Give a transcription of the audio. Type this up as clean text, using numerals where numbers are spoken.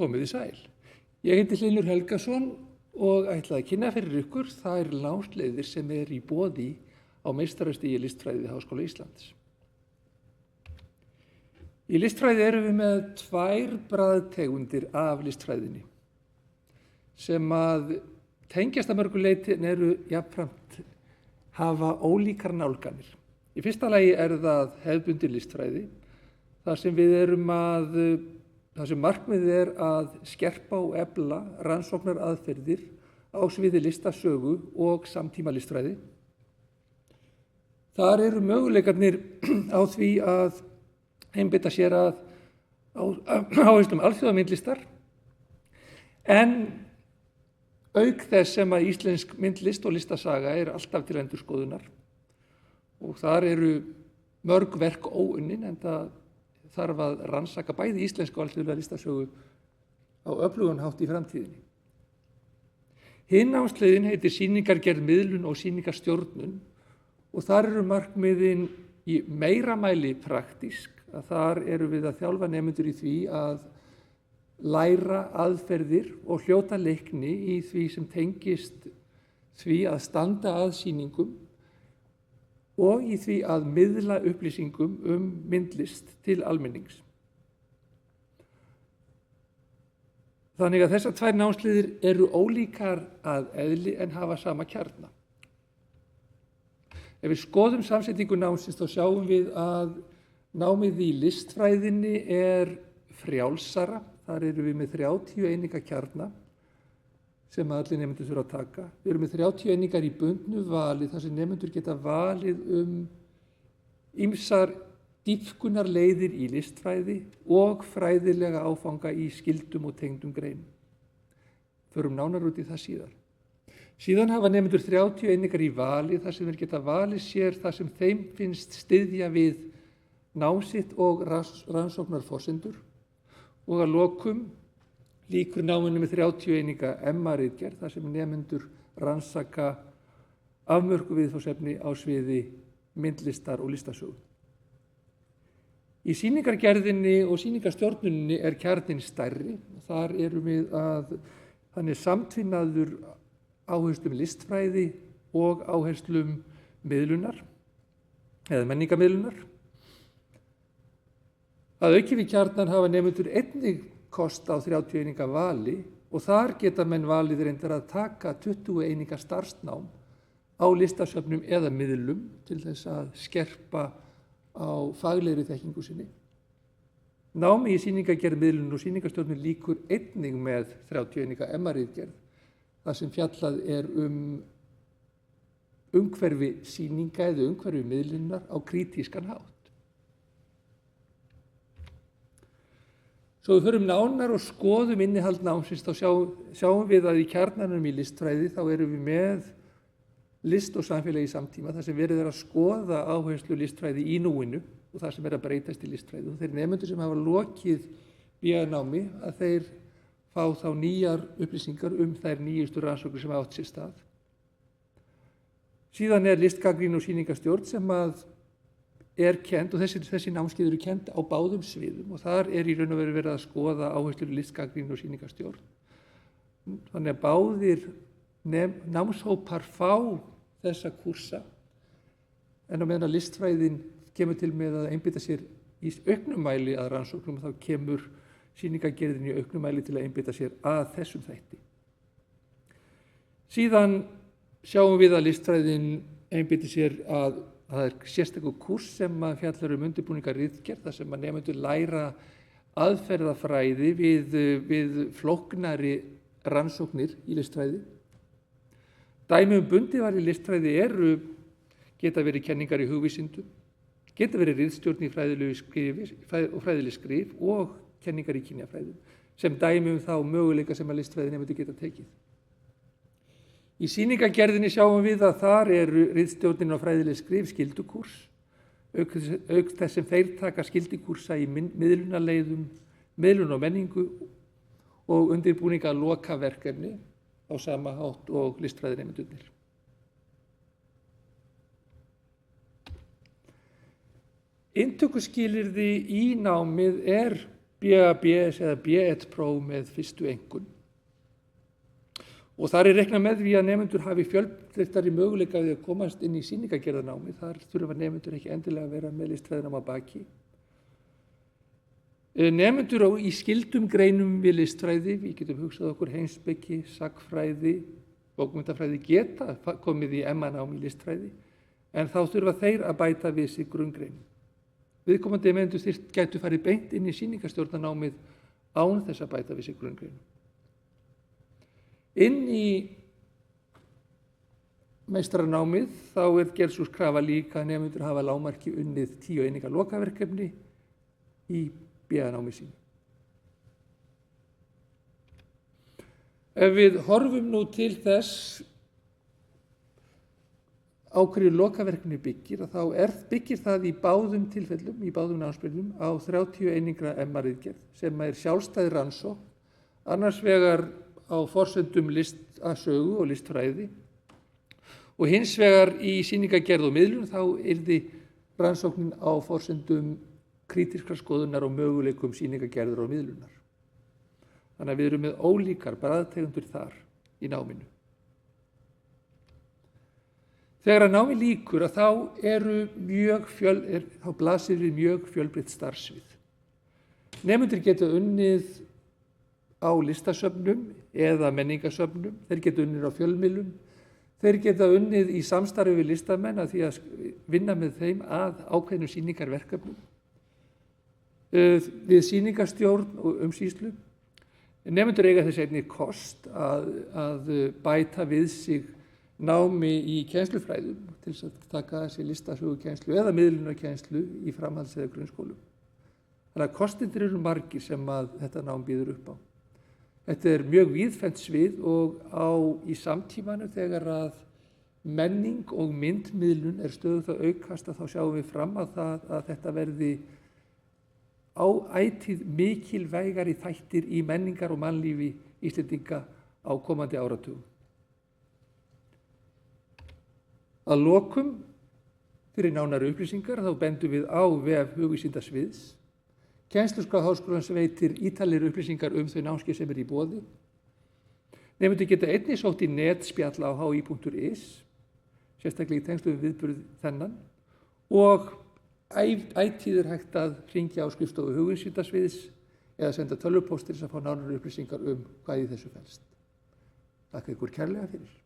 Komiði sæl. Ég heiti Hlynur Helgason og ætla að kynna fyrir ykkur þær námsleiðir sem í boði á meistarastigi listfræði við Háskóla Íslands. Í listfræði erum við með 2 bragðtegundir af listfræðinni sem að tengjast að mörgu leyti en eru jafnframt hafa ólíkar nálganir. Í fyrsta lagi það hefðbundin listfræði, þar sem markmiðið að skerpa og efla rannsóknaraðferðir á sviði listasögu og samtíma listfræði. Þar eru möguleikarnir á því að einbeita sér að áherslum alþjóðamyndlistar, en auk þess sem að íslensk myndlist og listasaga alltaf til endurskoðunar og þar eru mörg verk óunnin, en það þarf að rannsaka bæði íslensku og alþjóðlega listasögu á öflugan hátt í framtíðinni. Hin námsleiðin heitir sýningargerð, miðlun og sýningarstjórnun og þar eru markmiðin í meira mæli praktísk, að þar eru við að þjálfa nemendur í því að læra aðferðir og hljóta leikni í því sem tengist því að standa að sýningum og í því að miðla upplýsingum myndlist til almennings. Þannig að þessar 2 námsleiðir eru ólíkar að eðli en hafa sama kjarna. Ef við skoðum samsetningu námsins þá sjáum við að námið í listfræðinni frjálsara. Þar erum við með 30 eininga kjarna sem allir nemendur þurfa að taka. Við erum með 30 einingar í bundnu vali þar sem nemendur geta valið ýmsar dýpkunarleiðir í listfræði og fræðilega áfanga í skyldum og tengdum greinum. Förum nánar út í það síðar. Síðan hafa nemendur 30 einingar í vali þar sem þeir geta valið sér þar sem þeim finnst styðja við nám sitt og rannsóknarforsendur. Og að lokum lýkur náminu með 30 eininga MA-ritgerð þar sem nemendur rannsaka afmörkuð viðfangsefni á sviði myndlistar og listasögu. Í sýningargerðinni og sýningarstjórnuninni kjarninn stærri. Þar erum við að hann samtvinnaður áherslum listfræði og áherslum miðlunar eða menningarmiðlunar. Að auki við kjarnan hafa nemendur einnig kost á 30 eininga vali og þar geta menn valið reyndar að taka 20 eininga starfsnám á listasöfnum eða miðlum til þess að skerpa á faglegri þekkingu sinni. Námi í sýningargerð, miðlun og sýningarstjórnun lýkur einnig með 30 eininga MA-ritgerð, þar sem fjallað umhverfi sýninga eða umhverfi miðlunar á krítískan hátt. Svo við förum nánar og skoðum innihald námsins, þá sjáum við að í kjarnanum í listfræði þá erum við með list og samfélagi í samtíma, þar sem verið að skoða áherslu listfræði í núinu og það sem að breytast í listfræði. Og þeir nemendur sem hafa lokið BA-námi að þeir fá þá nýjar upplýsingar þær nýjustu rannsóknir sem átt sér stað. Síðan listgagnrýni og sýningarstjórn sem að kennd og þessi námskeið eru kennd á báðum sviðum og þar í raun og veru verið að skoða áherslur listgagnrýni og sýningarstjórn. Þannig að báðir námshópar fá þessa kúrsa, en á meðan að listfræðin kemur til með að einbeita sér í auknum mæli að rannsóknum, þá kemur sýningargerðin í auknum mæli til að einbeita sér að þessum þætti. Síðan sjáum við að listfræðin einbeiti sér að það sérstakur kúrs sem fjallar undirbúningarritgerð, þar sem nemendur læra aðferðafræði við flóknari rannsóknir í listfræði. Dæmi bundið í listfræði geta verið kenningar í hugvísindum, geta verið ritstjórn í fræðileg skrif og kenningar í kynjafræðum, sem dæmi þá möguleika sem að listfræði nemendur geta tekið. Í sýningargerðinni sjáum við að þar ritstjórnin og fræðileg skrif skyldukúrs, auk þess sem þeir taka skyldukúrsa í miðlunarleiðum, miðlun og menningu og undirbúninga lokaverkefni á sama hátt og listfræðinemendurnir. Inntökuskilyrði í námið BA-BS eða B1-próf með fyrstu einkunn. Og þar er reiknað með því að nemendur hafi fjölbreyttari möguleika við að komast inn í sýningagerðarnámi. Þar þurfa nemendur ekki endilega að vera með listfræðinám að baki. Nemendur í skyldum greinum við listfræði, við getum hugsað okkur heimspeki, sagnfræði, bókmenntafræði, geta komið í MA-nám í listfræði, en þá þurfa þeir að bæta við sig grunngrein. Viðkomandi nemendur gætu farið beint inn í sýningarstjórnarnámið án þess að bæta við sig grunngrein. Inn í meistaranámið þá er gerð sú krafa líka að nemendur hafa lágmarki unnið 10 eininga lokaverkefni í BA-námi sínu. Ef við horfum nú til þess á hverju lokaverkefni byggir, þá byggir það í báðum tilfellum, í báðum námsbrautum á 30 eininga MA-ritgerð sem er sjálfstæð rannsókn, annars vegar á forsendum listasögu og listfræði og hins vegar í sýningagerð og miðlun þá yrði rannsóknin á forsendum krítískrar skoðunar og möguleikum sýningagerðar og miðlunar. Þannig að við erum með ólíkar bragðtegundir þar í náminu. Þegar að námi lýkur þá þá blasir við mjög fjölbreytt starfssvið. Nemendur geta unnið á listasöfnum eða menningarsöfnum, þeir geta unnið á fjölmiðlum, þeir geta unnið í samstarfi við listamenn að því að vinna með þeim að ákveðnum sýningarverkefnum, við sýningarstjórn og umsýslu. Nemendur eiga þess einnig kost að bæta við sig námi í kennslufræðum til þess að taka þessi listasögukennslu eða miðlunarkennslu í framhalds- eða grunnskólum. Þannig að kostirnir eru margir sem að þetta nám býður upp á. Þetta er mjög víðfeðmt svið og í samtímanu þegar að menning og myndmiðlun er stöðugt að aukast þá sjáum við fram að þetta verði ætíð mikilvægari þættir í menningar og mannlífi Íslendinga á komandi áratugum. Að lokum, fyrir nánari upplýsingar, þá bendum við á vef hugvísindasviðs. Kennsluskrá Háskólans veitir ítarlegri upplýsingar þau námskeið sem í boði. Nemendur geta einnig sótt í netspjall á hi.is, sérstaklega í tengslum við viðburð þennan, og ætíð hægt að hringja á skrifstofu hugvísindasviðs eða senda tölvupóst til þess að fá nánari upplýsingar hvað í þessu felst. Þakka ykkur kærlega fyrir.